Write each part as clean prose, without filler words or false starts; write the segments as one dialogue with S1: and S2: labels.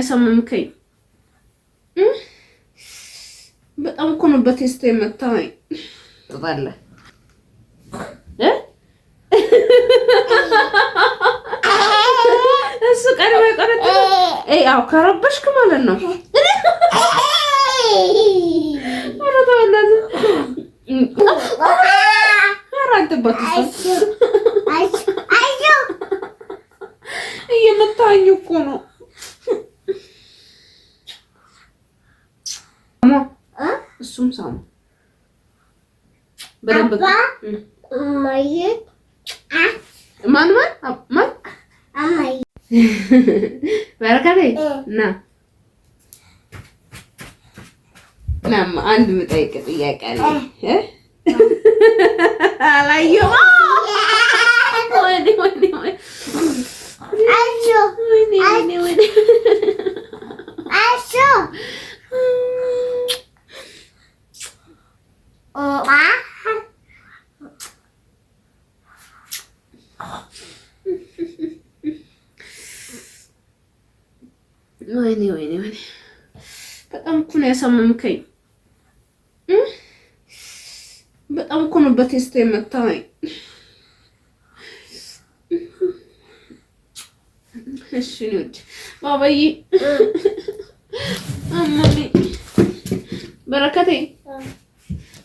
S1: ያሳመምከኝ። በጣም እኮ ነው በቴስቶ የመታኸኝ። ትጣለህ እሱ ቀድሞ ይቆረጥ። አዎ ከረበሽክ ማለት ነው። እየመታኸኝ እኮ ነው። እሱም ሳሙ በደንብ ማን በረከቴ ናም አንድ የምጠይቅ ጥያቄ አለ። አላየሁም። ወይኔ በጣም እኮ ነው ያሳመምከኝ። በጣም እኮ ነው በቴስቶ የመታኸኝ። እሺ ልጅ ባባዬ አማሚ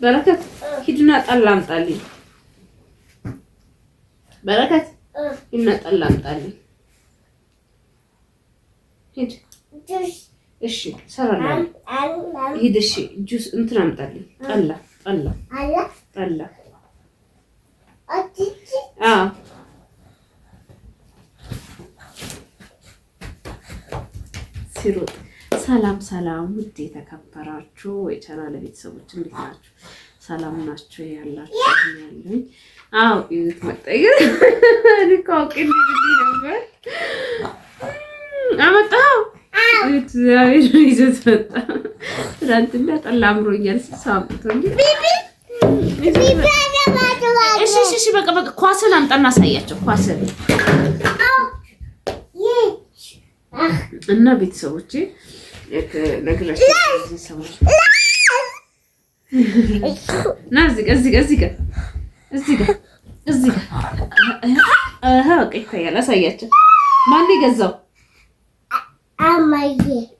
S1: በረከት ሂድና ጠላ አምጣልኝ። በረከት ሂድና ጠላ አምጣልኝ። ሂድ። እሺ ሰራለሁ። ሂድ። እሺ ጁስ እንትን አምጣልኝ። ጠላ ሲሮጥ ሰላም ውድ የተከበራችሁ የቻናል ቤተሰቦች እንዴት ናችሁ? ሰላም ናችሁ? ያላችሁ ያለኝ ይሁት መጣይ ሊቆቅ ነበር አመጣው ይዘት መጣ። ትናንትና ጠላ አምሮኛል ሳምንት እሺ በቃ ኳስን አምጣና አሳያቸው። ኳስን እና ቤተሰቦቼ ነግራችሁ ሰዎች ና እዚህ ጋር በቃ ይታያል። አሳያቸው። ማን የገዛው?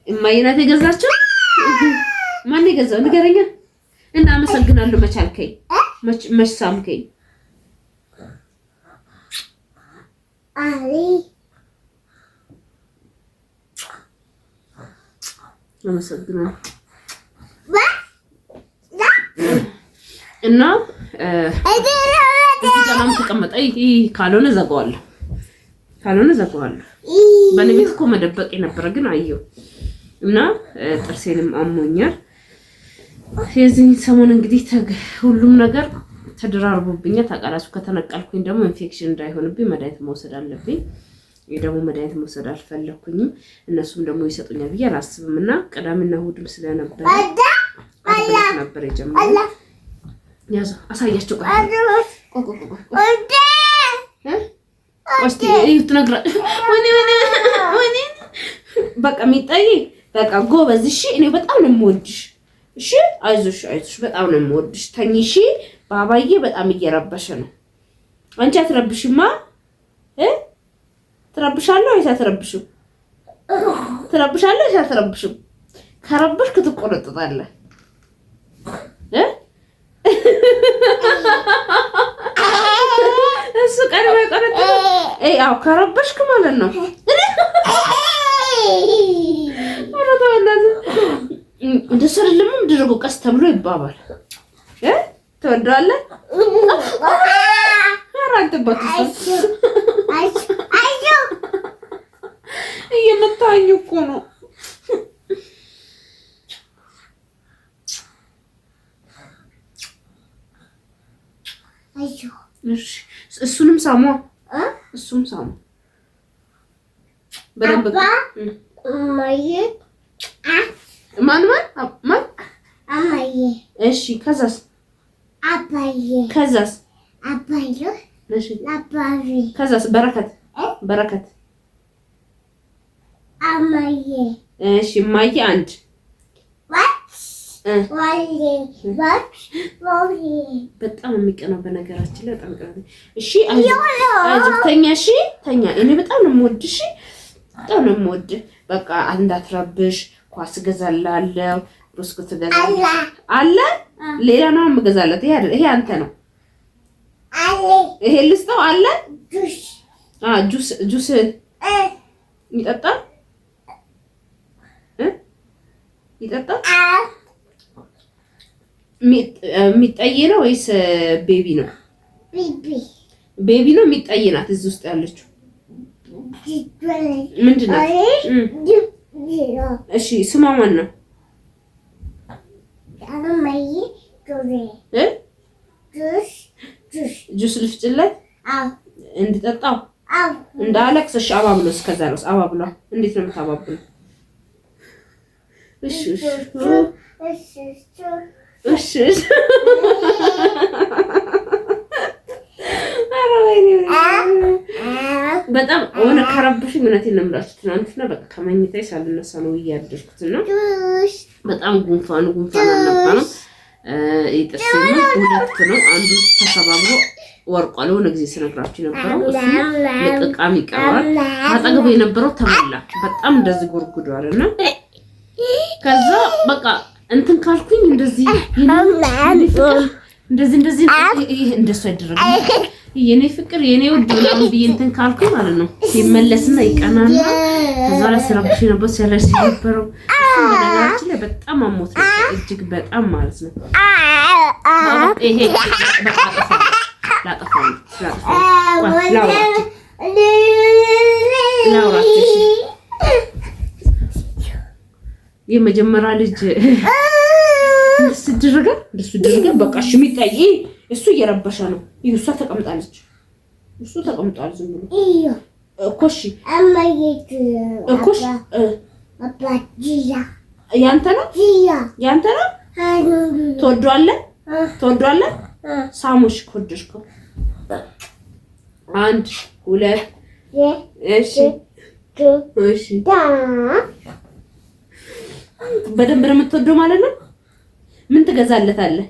S1: እማዬ ናት የገዛችው። ማን የገዛው ንገረኛ። እና አመሰግናለሁ። መቻልከኝ መች ሳምከኝ። አመሰግናለሁ። እና እዚህ ጋር ተቀመጠ። ካልሆነ ዘጋዋለሁ። በእኔ ቤት እኮ መደበቅ የነበረ ግን አየሁ እና ጥርሴንም አሞኛል። የዚህ ሰሞን እንግዲህ ሁሉም ነገር ተደራርቦብኛል። ታውቃላችሁ። ከተነቀልኩኝ ደግሞ ኢንፌክሽን እንዳይሆንብኝ መድኃኒት መውሰድ አለብኝ። ደግሞ መድኃኒት መውሰድ አልፈለኩኝም። እነሱም ደግሞ ይሰጡኛል ብዬ አላስብም። እና ቅዳሜና እሑድም ስለነበረ ነበር የጀመረው። ያዙ አሳያቸው። ወይኔ በቃ የሚጣይ በቃ ጎበዝ። እሺ እኔ በጣም ነው የምወድሽ። እሺ አይዞሽ በጣም ነው የምወድሽ። ተኝ እሺ። ባባዬ በጣም እየረበሸ ነው። አንቺ አትረብሽማ። ትረብሻለህ ወይስ አትረብሽም? ትረብሻለህ ወይስ አትረብሽም? ከረበሽክ ትቆረጥጣለህ። እሱ ቀድሞ ይቆረጥ። አዎ ከረበሽክ ማለት ነው። እንደሱ አይደለም ድርጎ ቀስ ተብሎ ይባባል። ትወደዋለህ? አራንተበት እየመታኝ እኮ ነው። እሱንም ሳሙ። በደንብ ማን እሺ ከዛስ ከዛስ በረከት እሺ እማዬ አንድ በጣም የሚቀናው በነገራችን ላይ በጣም ቀናው። እሺ አይዞህ ተኛ። እሺ ተኛ። እኔ በጣም ነው የምወድሽ፣ በጣም ነው የምወድህ። በቃ እንዳትረብሽ። ኳስ እገዛልሃለሁ፣ ብስኩት እገዛልሃለሁ አለ። ሌላ ነው የምገዛለት። ይሄ አንተ ነው። ይሄ ልስጠው አለ። ጁስ ይጠጣል ይጠጣል። የሚጠይ ነው ወይስ ቤቢ ነው? ቤቢ ነው። የሚጠይ ናት። እዚህ ውስጥ ያለችው ምንድን ናት? እሺ ስሟ ማን ነው? ጁስ ልፍጭለት እንድጠጣው እንዳለቅስ። እሺ አባብሎ እስከዛ ነው አባብሎ። እንዴት ነው የምታባብለው? እሺ እሺ በጣም ሆነ ከረብሽኝ። እውነቴን ነው የምላችሁ። ትናንትና በቃ ከመኝታዬ ሳልነሳ ነው እያደርኩትና በጣም ጉንፋን አልነበረም። የጥርሴ ሁለት ነው። አንዱ ተሰባብሮ ወርቋል። የሆነ ጊዜ ስነግራችሁ የነበረው እሱ ለቅቃም ይቀራል። አጠገቡ የነበረው ተበላ። በጣም እንደዚህ ጎርጉዷልና ከዛ በቃ እንትን ካልኩኝ እንደዚህ እንደሱ አይደረግም። የኔ ፍቅር የኔ ውድ ምናምን ብዬ እንትን ካልኩኝ ማለት ነው ሲመለስና ይቀናና ከዛ ላይ ሲረብሽ ነበር ሲያለሽ የነበረው ነገራችን ላይ በጣም አሞት ነው እጅግ በጣም ማለት ነው። ይሄ በቃ ላጠፋው የመጀመሪያ ልጅ እንደሱ ድርገ በቃ እሺ የሚታይ እሱ እየረበሸ ነው። እሷ ተቀምጣለች። እሱ ተቀምጧል ዝም ብሎ እኮሽ ያንተ ነው ትወዷለህ ሳሙሽ ከወደድከው 1 2 እሺ በደንብ ነው የምትወደው ማለት ነው። ምን ትገዛለታለህ?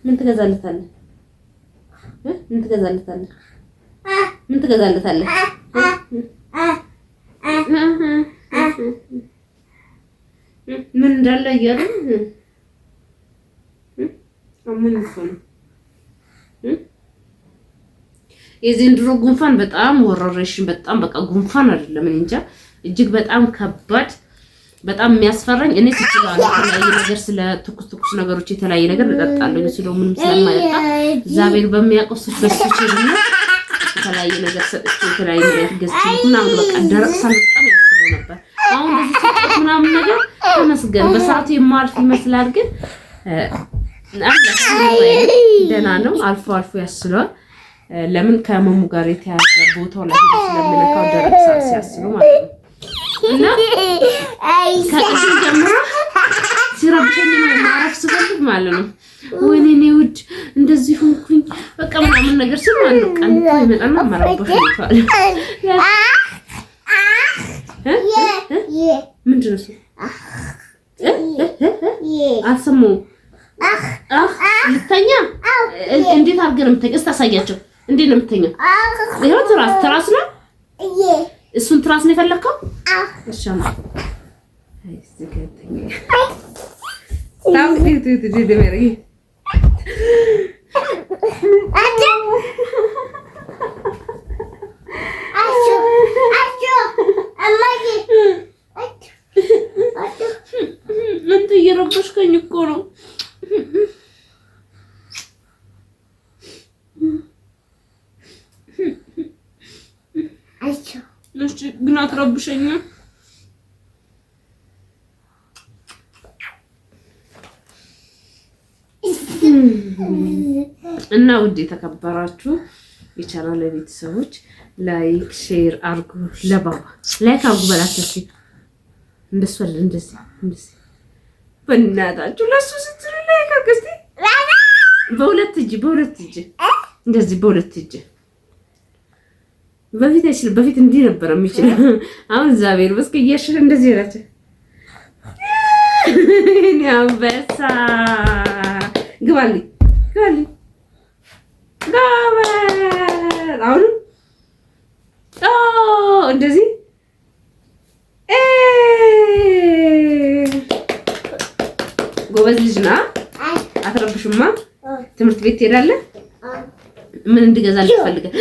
S1: ምን ትገዛለታለህ? ምን እንዳለ እያለ ምን ነው የዘንድሮ ጉንፋን በጣም ወረረሽን። በጣም በቃ ጉንፋን አይደለም እኔ እንጃ እጅግ በጣም ከባድ በጣም የሚያስፈራኝ። እኔ ሲችላል የተለያየ ነገር ስለ ትኩስ ነገሮች የተለያየ ነገር እጠጣለሁ። እሱ ደግሞ ምንም ስለማይጠጣ እግዚአብሔር በሚያውቀው በስተችልና የተለያየ ነገር ሰጥቼ የተለያየ ነገር ገዝቼ ምናምን በቃ ደረቅ ሳልጣም ያስረው ነበር። አሁን እንደዚህ ትኩስ ምናምን ነገር ተመስገን በሰዓቱ የማልፍ ይመስላል፣ ግን ደህና ነው። አልፎ ያስለዋል። ለምን ከመሙ ጋር የተያዘ ቦታው ላይ ስለምንካው ደረቅ ሲያስለው ማለት ነው። እና ከዚህ ጀምሮ ሲረብሸኝ ማረፍ ስፈልግ ማለት ነው ወይኔ እኔ ውድ እንደዚህ ሆንኩኝ በቃ ምናምን ነገር ስል ማለት ነው ቀን ይመጣና ማረበሽ ይፋል። ምንድን ነው አልሰማሁም። ልተኛ እንዴት አድርገህ ነው የምተኛው? እስኪ ታሳያቸው። እንዴት ነው የምተኛው? ይኸው ትራስ ነው። እሱን ትራስ ነው የፈለከው? እሺ አይ ዝገተኛ ታው ደመሪ እንት እየረበሽከኝ እኮ ነው። እሺ ግን አትረብሸኝ። እና ውድ የተከበራችሁ የቻናል ቤተሰቦች ላይክ ሼር አርጉ። ለባባ ላይክ አርጉ በላችሁ። እንደሱ አይደል? እንደዚህ በእናታችሁ ለሱ ስትሉ ላይክ አርጉ። እስቲ በሁለት እጅ እንደዚህ በሁለት እጅ በፊት አይችልም። በፊት እንዲህ ነበር የሚችለው። አሁን እግዚአብሔር ይመስገን እያሸሸ እንደዚህ ያላችሁ እኔ አንበሳ ግባልኝ ግባልኝ ጋበር አሁን እንደዚህ ጎበዝ ልጅ ና አትረብሽማ። ትምህርት ቤት ትሄዳለህ? ምን እንድገዛልህ ፈልገህ?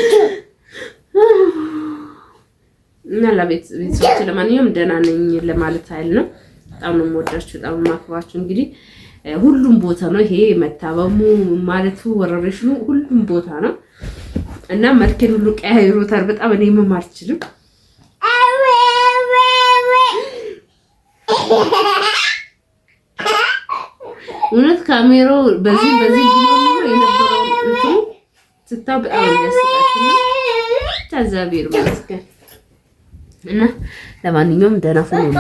S1: እና ቤተሰቦች ለማንኛውም ደህና ነኝ ለማለት አይደል ነው። በጣም ነው የምወዳችሁ፣ በጣም ነው የማክብራችሁ። እንግዲህ ሁሉም ቦታ ነው ይሄ መታበሙ ማለቱ ወረርሽኑ ሁሉም ቦታ ነው እና መልኬን ሁሉ ቀያይሮታል። በጣም እኔ መማር አልችልም። እውነት ካሜራው በዚህ ቢሆን የነበረው እንትኑ ስታው በጣም የሚያስቃችሁ ታዛቢር መስከ እና ለማንኛውም ደህና ሁኑ።